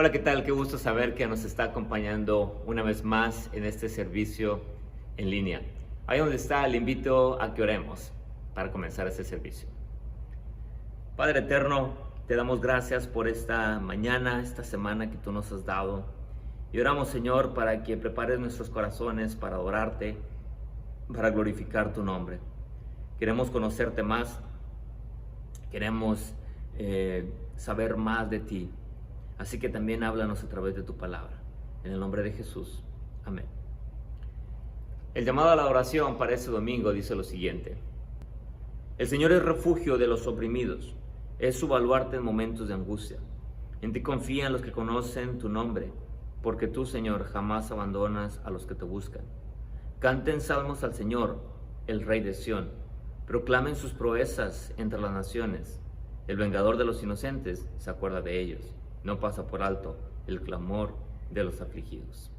Hola, ¿qué tal? Qué gusto saber que nos está acompañando una vez más en este servicio en línea. Ahí donde está, le invito a que oremos para comenzar este servicio. Padre eterno, te damos gracias por esta mañana, esta semana que tú nos has dado. Y oramos, Señor, para que prepares nuestros corazones para adorarte, para glorificar tu nombre. Queremos conocerte más, queremos saber más de ti. Así que también háblanos a través de tu palabra. En el nombre de Jesús. Amén. El llamado a la oración para este domingo dice lo siguiente. El Señor es refugio de los oprimidos. Es su baluarte en momentos de angustia. En ti confían los que conocen tu nombre, porque tú, Señor, jamás abandonas a los que te buscan. Canten salmos al Señor, el Rey de Sión. Proclamen sus proezas entre las naciones. El vengador de los inocentes se acuerda de ellos. No pasa por alto el clamor de los afligidos.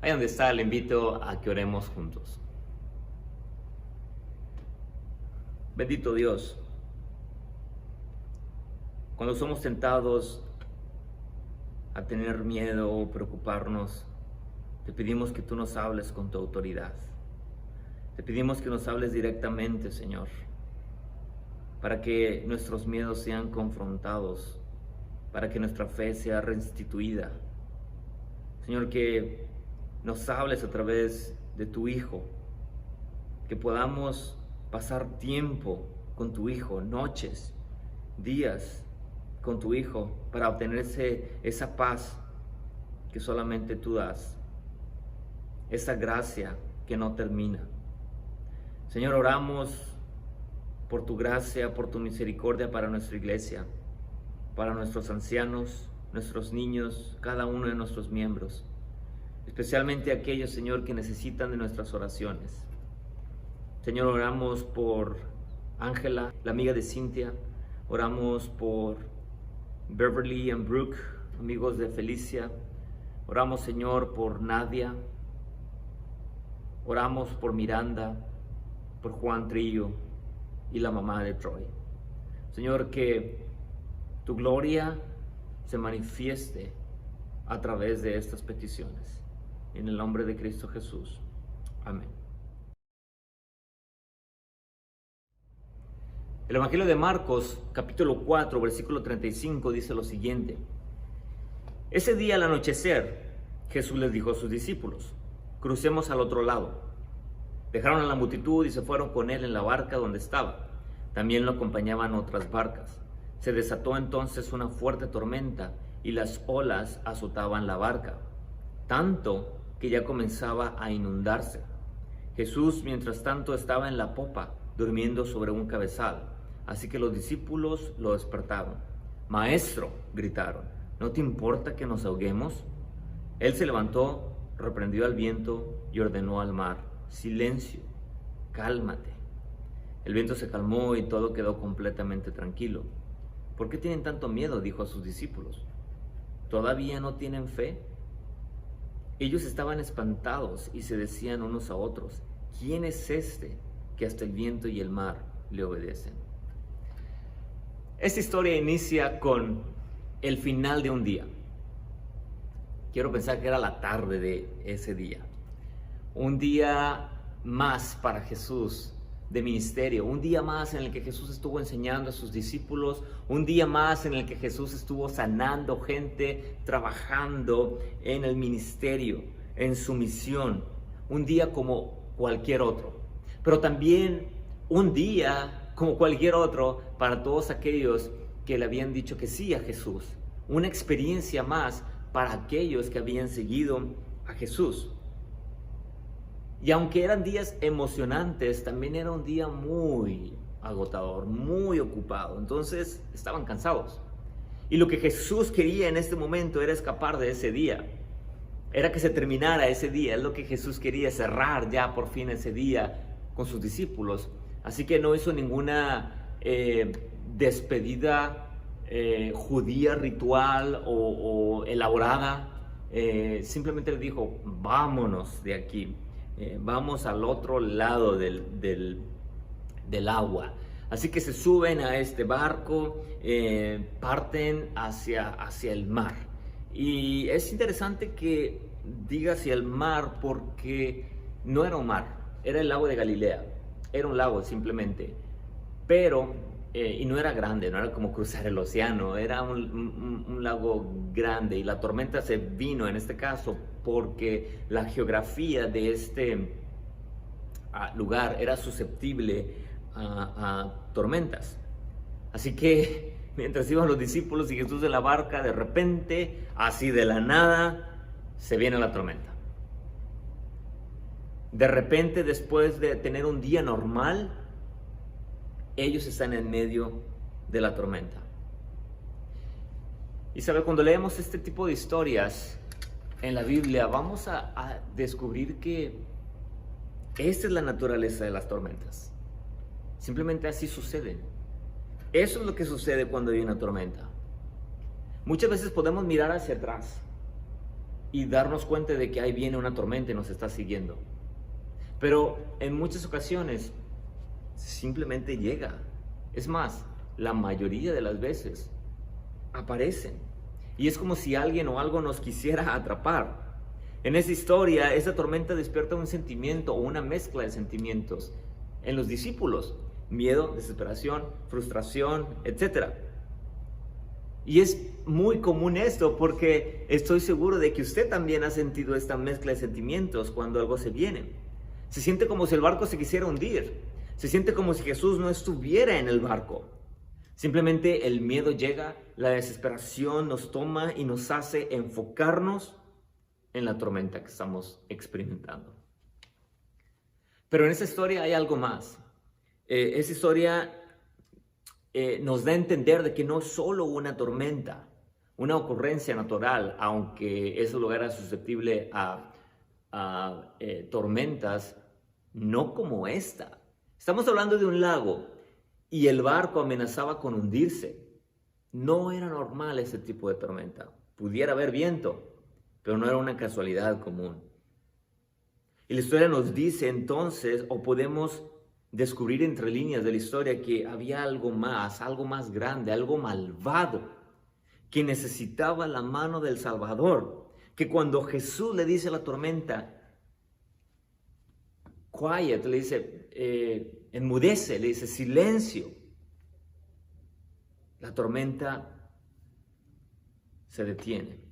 Ahí donde está, le invito a que oremos juntos. Bendito Dios, cuando somos tentados a tener miedo o preocuparnos, te pedimos que tú nos hables con tu autoridad. Te pedimos que nos hables directamente, Señor, para que nuestros miedos sean confrontados, para que nuestra fe sea restituida. Señor, que nos hables a través de tu Hijo, que podamos pasar tiempo con tu Hijo, noches, días con tu Hijo, para obtener esa paz que solamente tú das, esa gracia que no termina. Señor, oramos por tu gracia, por tu misericordia para nuestra iglesia, para nuestros ancianos, nuestros niños, cada uno de nuestros miembros. Especialmente aquellos, Señor, que necesitan de nuestras oraciones. Señor, oramos por Ángela, la amiga de Cintia. Oramos por Beverly y Brooke, amigos de Felicia. Oramos, Señor, por Nadia. Oramos por Miranda, por Juan Trillo y la mamá de Troy. Señor, que tu gloria se manifieste a través de estas peticiones. En el nombre de Cristo Jesús. Amén. El Evangelio de Marcos, capítulo 4, versículo 35, dice lo siguiente. Ese día al anochecer, Jesús les dijo a sus discípulos, crucemos al otro lado. Dejaron a la multitud y se fueron con él en la barca donde estaba. También lo acompañaban otras barcas. Se desató entonces una fuerte tormenta y las olas azotaban la barca, tanto que ya comenzaba a inundarse. Jesús, mientras tanto, estaba en la popa, durmiendo sobre un cabezal. Así que los discípulos lo despertaron. «Maestro», gritaron, «¿no te importa que nos ahoguemos?». Él se levantó, reprendió al viento y ordenó al mar: «Silencio, cálmate». El viento se calmó y todo quedó completamente tranquilo. «¿Por qué tienen tanto miedo?», dijo a sus discípulos. «¿Todavía no tienen fe?». Ellos estaban espantados y se decían unos a otros: «¿Quién es este que hasta el viento y el mar le obedecen?». Esta historia inicia con el final de un día. Quiero pensar que era la tarde de ese día. Un día más para Jesús de ministerio, un día más en el que Jesús estuvo enseñando a sus discípulos, un día más en el que Jesús estuvo sanando gente, trabajando en el ministerio, en su misión, un día como cualquier otro, pero también un día como cualquier otro para todos aquellos que le habían dicho que sí a Jesús, una experiencia más para aquellos que habían seguido a Jesús. Y aunque eran días emocionantes, también era un día muy agotador, muy ocupado. Entonces estaban cansados. Y lo que Jesús quería en este momento era escapar de ese día. Era que se terminara ese día. Es lo que Jesús quería, cerrar ya por fin ese día con sus discípulos. Así que no hizo ninguna despedida judía, ritual o elaborada. Simplemente le dijo: vámonos de aquí. Vamos al otro lado del agua. Así que se suben a este barco, parten hacia el mar. Y es interesante que diga hacia el mar porque no era un mar, era el lago de Galilea. Era un lago simplemente, pero, y no era grande, no era como cruzar el océano, era un lago grande, y la tormenta se vino en este caso porque la geografía de este lugar era susceptible a tormentas. Así que mientras iban los discípulos y Jesús en la barca, de repente, así de la nada, se viene la tormenta. De repente, después de tener un día normal, ellos están en medio de la tormenta. Y sabe, cuando leemos este tipo de historias en la Biblia, vamos a descubrir que esta es la naturaleza de las tormentas. Simplemente así suceden. Eso es lo que sucede cuando hay una tormenta. Muchas veces podemos mirar hacia atrás y darnos cuenta de que ahí viene una tormenta y nos está siguiendo. Pero en muchas ocasiones simplemente llega. Es más, la mayoría de las veces aparecen. Y es como si alguien o algo nos quisiera atrapar. En esa historia, esa tormenta despierta un sentimiento o una mezcla de sentimientos en los discípulos: miedo, desesperación, frustración, etc. Y es muy común esto porque estoy seguro de que usted también ha sentido esta mezcla de sentimientos cuando algo se viene. Se siente como si el barco se quisiera hundir. Se siente como si Jesús no estuviera en el barco. Simplemente el miedo llega, la desesperación nos toma y nos hace enfocarnos en la tormenta que estamos experimentando. Pero en esa historia hay algo más. Esa historia nos da a entender de que no solo una tormenta, una ocurrencia natural, aunque ese lugar era susceptible a tormentas, no como esta. Estamos hablando de un lago y el barco amenazaba con hundirse. No era normal ese tipo de tormenta. Pudiera haber viento, pero no era una casualidad común. Y la historia nos dice entonces, o podemos descubrir entre líneas de la historia, que había algo más grande, algo malvado, que necesitaba la mano del Salvador. Que cuando Jesús le dice a la tormenta, quiet, le dice, enmudece, le dice, silencio, la tormenta se detiene.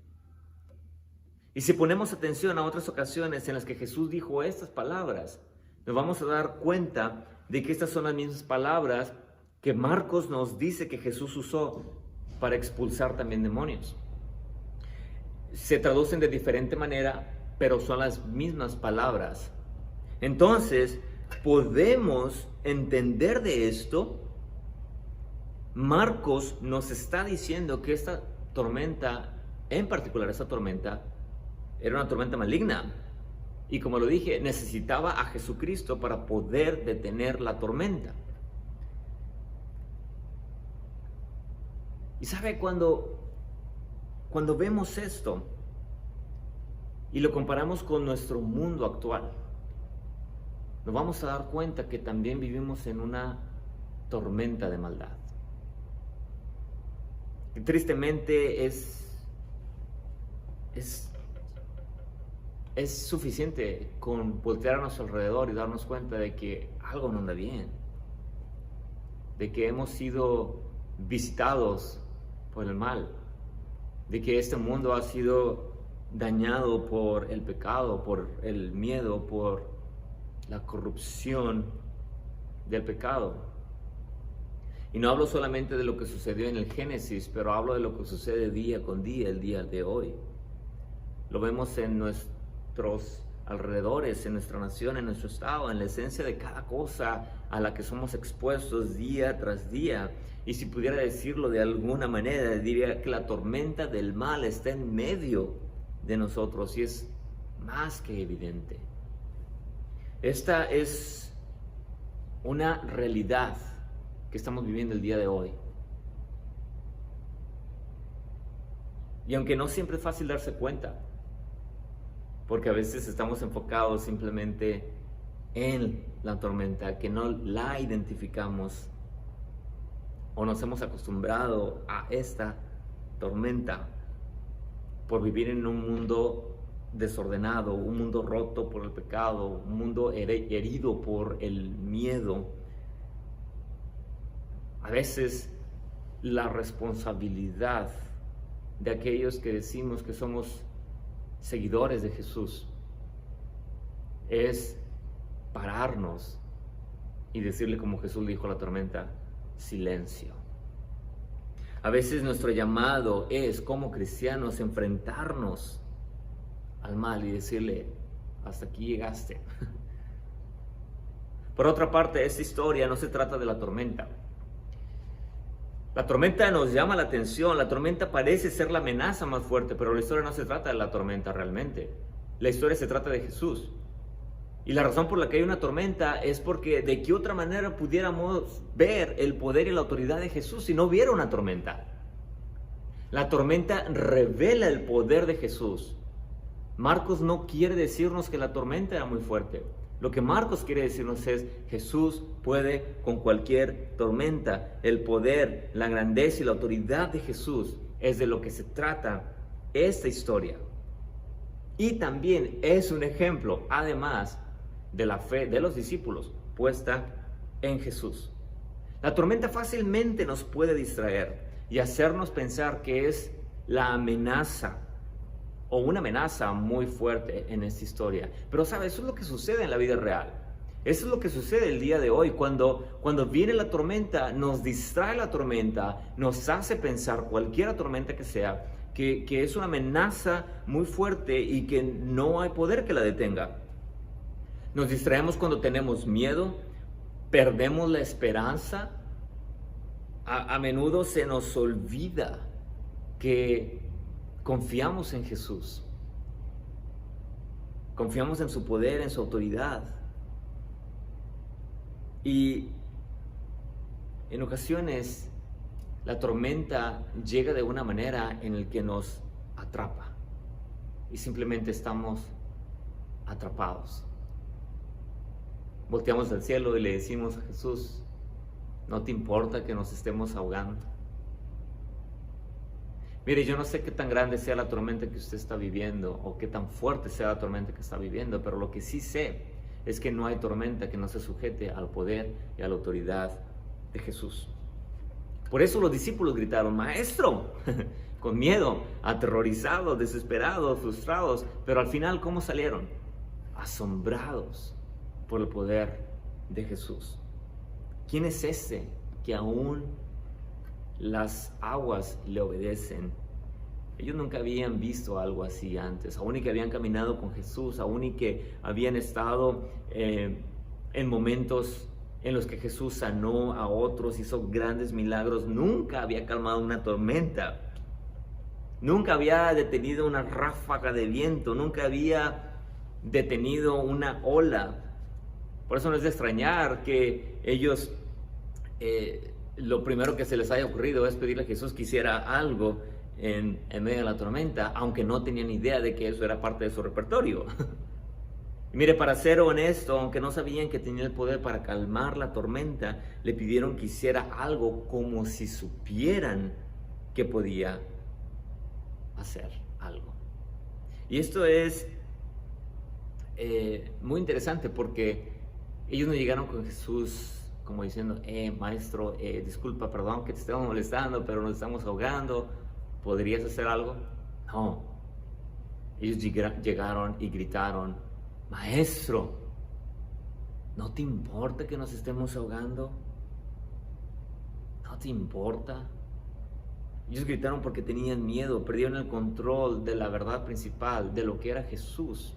Y si ponemos atención a otras ocasiones en las que Jesús dijo estas palabras, nos vamos a dar cuenta de que estas son las mismas palabras que Marcos nos dice que Jesús usó para expulsar también demonios. Se traducen de diferente manera, pero son las mismas palabras. Entonces, podemos entender de esto. Marcos nos está diciendo que esta tormenta, en particular esta tormenta, era una tormenta maligna. Y como lo dije, necesitaba a Jesucristo para poder detener la tormenta. Y sabe, cuando vemos esto y lo comparamos con nuestro mundo actual, nos vamos a dar cuenta que también vivimos en una tormenta de maldad. Y tristemente es suficiente con voltear a nuestro alrededor y darnos cuenta de que algo no anda bien, de que hemos sido visitados por el mal, de que este mundo ha sido dañado por el pecado, por el miedo, por la corrupción del pecado. Y no hablo solamente de lo que sucedió en el Génesis, pero hablo de lo que sucede día con día, el día de hoy. Lo vemos en nuestros alrededores, en nuestra nación, en nuestro estado, en la esencia de cada cosa a la que somos expuestos día tras día. Y si pudiera decirlo de alguna manera, diría que la tormenta del mal está en medio de nosotros y es más que evidente. Esta es una realidad que estamos viviendo el día de hoy. Y aunque no siempre es fácil darse cuenta, porque a veces estamos enfocados simplemente en la tormenta, que no la identificamos o nos hemos acostumbrado a esta tormenta por vivir en un mundo desordenado, un mundo roto por el pecado, un mundo herido por el miedo. A veces la responsabilidad de aquellos que decimos que somos seguidores de Jesús es pararnos y decirle, como Jesús dijo a la tormenta, silencio. A veces nuestro llamado es, como cristianos, enfrentarnos al mal y decirle, hasta aquí llegaste. Por otra parte, esta historia no se trata de la tormenta. La tormenta nos llama la atención, la tormenta parece ser la amenaza más fuerte, pero la historia no se trata de la tormenta realmente. La historia se trata de Jesús. Y la razón por la que hay una tormenta es porque de qué otra manera pudiéramos ver el poder y la autoridad de Jesús si no hubiera una tormenta. La tormenta revela el poder de Jesús. Marcos no quiere decirnos que la tormenta era muy fuerte. Lo que Marcos quiere decirnos es, Jesús puede con cualquier tormenta. El poder, la grandeza y la autoridad de Jesús es de lo que se trata esta historia. Y también es un ejemplo, además, de la fe de los discípulos puesta en Jesús. La tormenta fácilmente nos puede distraer y hacernos pensar que es la amenaza o una amenaza muy fuerte en esta historia. Pero ¿sabes? Eso es lo que sucede en la vida real. Eso es lo que sucede el día de hoy. Cuando viene la tormenta, nos distrae la tormenta, nos hace pensar, cualquier tormenta que sea, que es una amenaza muy fuerte y que no hay poder que la detenga. Nos distraemos cuando tenemos miedo, perdemos la esperanza. A menudo se nos olvida que confiamos en Jesús. Confiamos en su poder, en su autoridad. Y en ocasiones la tormenta llega de una manera en la que nos atrapa. Y simplemente estamos atrapados. Volteamos al cielo y le decimos a Jesús, ¿no te importa que nos estemos ahogando? Mire, yo no sé qué tan grande sea la tormenta que usted está viviendo o qué tan fuerte sea la tormenta que está viviendo, pero lo que sí sé es que no hay tormenta que no se sujete al poder y a la autoridad de Jesús. Por eso los discípulos gritaron, Maestro, con miedo, aterrorizados, desesperados, frustrados, pero al final, ¿cómo salieron? Asombrados por el poder de Jesús. ¿Quién es ese que aún las aguas le obedecen. Ellos nunca habían visto algo así antes, aún y que habían caminado con Jesús, aún y que habían estado en momentos en los que Jesús sanó a otros, hizo grandes milagros. Nunca había calmado una tormenta, nunca había detenido una ráfaga de viento, nunca había detenido una ola. Por eso no es de extrañar que ellos, lo primero que se les haya ocurrido es pedirle a Jesús que hiciera algo en medio de la tormenta, aunque no tenían idea de que eso era parte de su repertorio. Y mire, para ser honesto, aunque no sabían que tenía el poder para calmar la tormenta, le pidieron que hiciera algo como si supieran que podía hacer algo. Y esto es muy interesante, porque ellos no llegaron con Jesús como diciendo, maestro, disculpa, perdón que te estemos molestando, pero nos estamos ahogando, ¿podrías hacer algo? No. Ellos llegaron y gritaron, maestro, ¿no te importa que nos estemos ahogando? ¿No te importa? Ellos gritaron porque tenían miedo, perdieron el control de la verdad principal, de lo que era Jesús.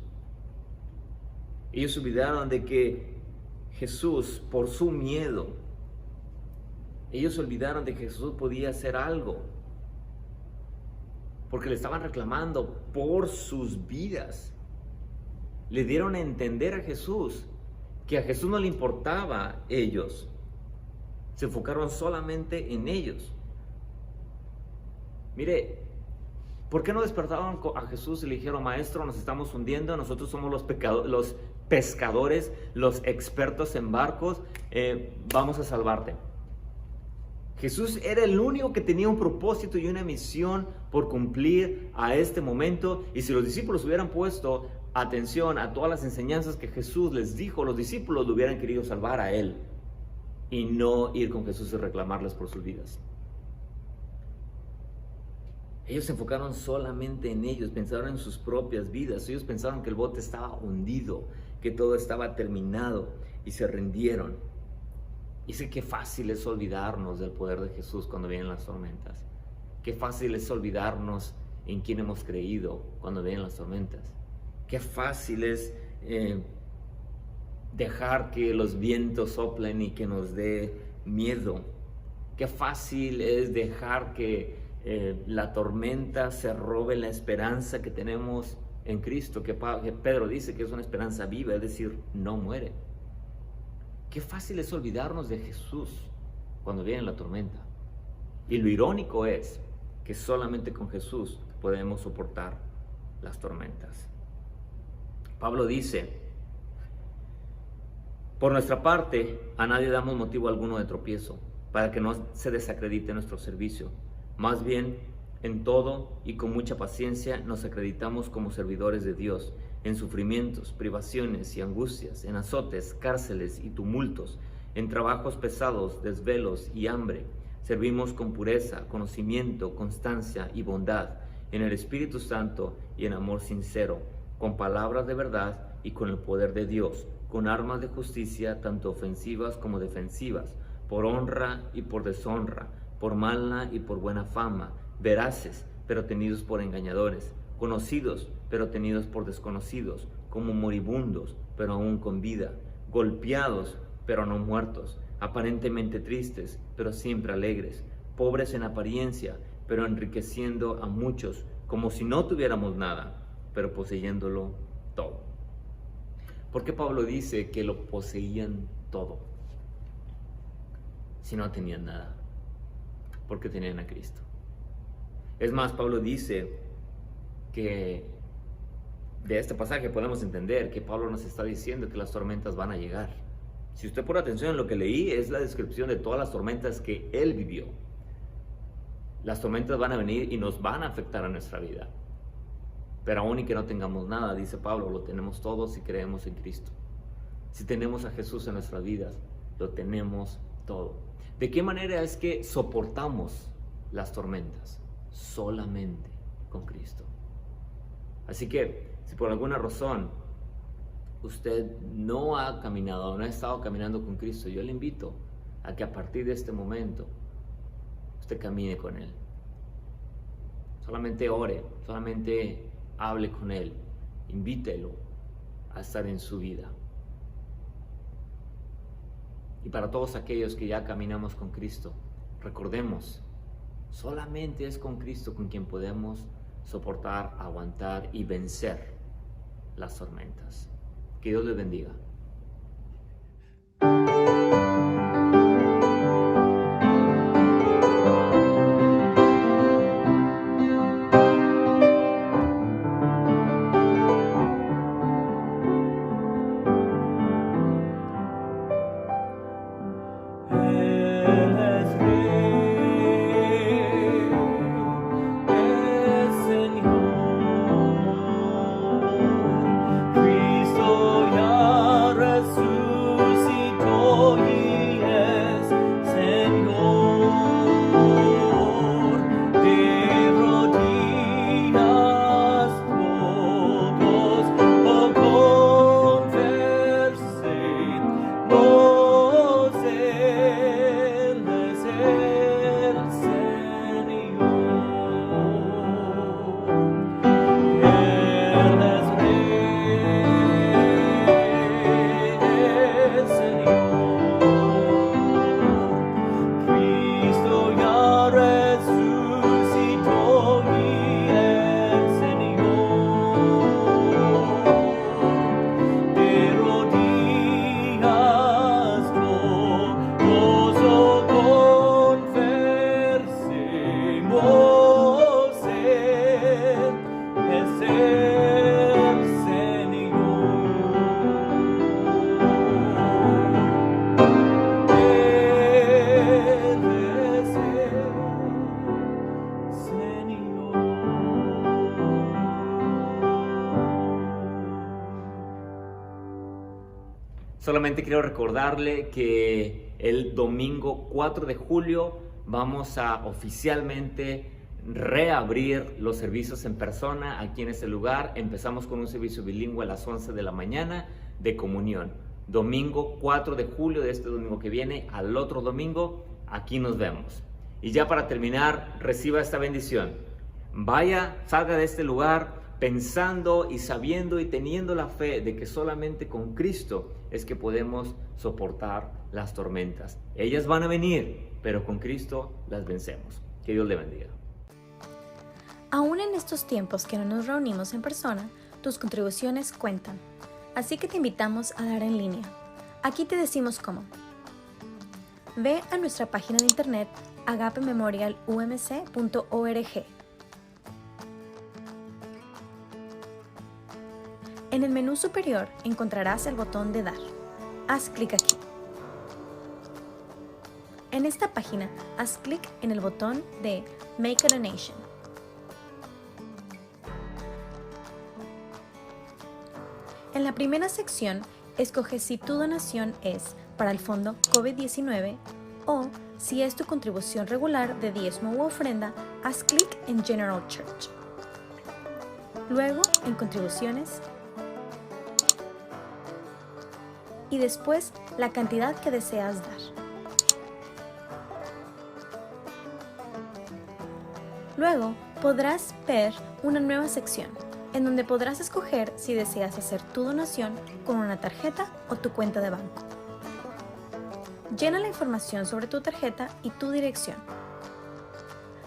Ellos se olvidaron de que Jesús, por su miedo, ellos olvidaron de que Jesús podía hacer algo, porque le estaban reclamando por sus vidas. Le dieron a entender a Jesús que a Jesús no le importaba ellos. Se enfocaron solamente en ellos. Mire, ¿por qué no despertaron a Jesús y le dijeron, maestro, nos estamos hundiendo, nosotros somos los pescadores, los expertos en barcos, vamos a salvarte? Jesús era el único que tenía un propósito y una misión por cumplir a este momento, y si los discípulos hubieran puesto atención a todas las enseñanzas que Jesús les dijo, los discípulos lo hubieran querido salvar a él y no ir con Jesús y reclamarles por sus vidas. Ellos se enfocaron solamente en ellos, pensaron en sus propias vidas. Ellos pensaron que el bote estaba hundido, que todo estaba terminado, y se rindieron. Y sé qué fácil es olvidarnos del poder de Jesús cuando vienen las tormentas. Qué fácil es olvidarnos en quién hemos creído cuando vienen las tormentas. Qué fácil es dejar que los vientos soplen y que nos dé miedo. Qué fácil es dejar que la tormenta se robe la esperanza que tenemos en Cristo, que Pedro dice que es una esperanza viva, es decir, no muere. Qué fácil es olvidarnos de Jesús cuando viene la tormenta. Y lo irónico es que solamente con Jesús podemos soportar las tormentas. Pablo dice, por nuestra parte, a nadie damos motivo alguno de tropiezo, para que no se desacredite nuestro servicio. Más bien, en todo y con mucha paciencia nos acreditamos como servidores de Dios, en sufrimientos, privaciones y angustias, en azotes, cárceles y tumultos, en trabajos pesados, desvelos y hambre. Servimos con pureza, conocimiento, constancia y bondad, en el Espíritu Santo y en amor sincero, con palabras de verdad y con el poder de Dios, con armas de justicia tanto ofensivas como defensivas, por honra y por deshonra, por mala y por buena fama, veraces, pero tenidos por engañadores, conocidos, pero tenidos por desconocidos, como moribundos, pero aún con vida, golpeados, pero no muertos, aparentemente tristes, pero siempre alegres, pobres en apariencia, pero enriqueciendo a muchos, como si no tuviéramos nada, pero poseyéndolo todo. ¿Por qué Pablo dice que lo poseían todo si no tenían nada? Porque tenían a Cristo. Es más, Pablo dice que de este pasaje podemos entender que Pablo nos está diciendo que las tormentas van a llegar. Si usted pone atención en lo que leí, es la descripción de todas las tormentas que él vivió. Las tormentas van a venir y nos van a afectar a nuestra vida. Pero aún y que no tengamos nada, dice Pablo, lo tenemos todo si creemos en Cristo. Si tenemos a Jesús en nuestras vidas, lo tenemos todo. ¿De qué manera es que soportamos las tormentas? Solamente con Cristo. Así que, si por alguna razón usted no ha caminado, no ha estado caminando con Cristo, yo le invito a que a partir de este momento usted camine con Él. Solamente ore, solamente hable con Él, invítelo a estar en su vida. Y para todos aquellos que ya caminamos con Cristo, recordemos, solamente es con Cristo con quien podemos soportar, aguantar y vencer las tormentas. Que Dios les bendiga. Solamente quiero recordarle que el domingo 4 de julio vamos a oficialmente reabrir los servicios en persona aquí en este lugar. Empezamos con un servicio bilingüe a las 11 de la mañana de comunión. Domingo 4 de julio, de este domingo que viene al otro domingo, aquí nos vemos. Y ya para terminar, reciba esta bendición. Vaya, salga de este lugar pensando y sabiendo y teniendo la fe de que solamente con Cristo es que podemos soportar las tormentas. Ellas van a venir, pero con Cristo las vencemos. Que Dios le bendiga. Aún en estos tiempos que no nos reunimos en persona, tus contribuciones cuentan. Así que te invitamos a dar en línea. Aquí te decimos cómo. Ve a nuestra página de internet agapememorialumc.org. En el menú superior encontrarás el botón de Dar. Haz clic aquí. En esta página, haz clic en el botón de Make a Donation. En la primera sección, escoge si tu donación es para el fondo COVID-19 o si es tu contribución regular de diezmo u ofrenda, haz clic en General Church. Luego, en Contribuciones, y después la cantidad que deseas dar. Luego podrás ver una nueva sección en donde podrás escoger si deseas hacer tu donación con una tarjeta o tu cuenta de banco. Llena la información sobre tu tarjeta y tu dirección.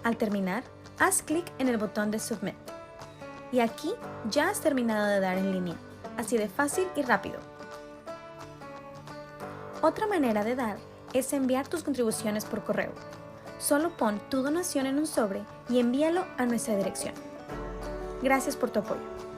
Al terminar, haz clic en el botón de Submit. Y aquí ya has terminado de dar en línea, así de fácil y rápido. Otra manera de dar es enviar tus contribuciones por correo. Solo pon tu donación en un sobre y envíalo a nuestra dirección. Gracias por tu apoyo.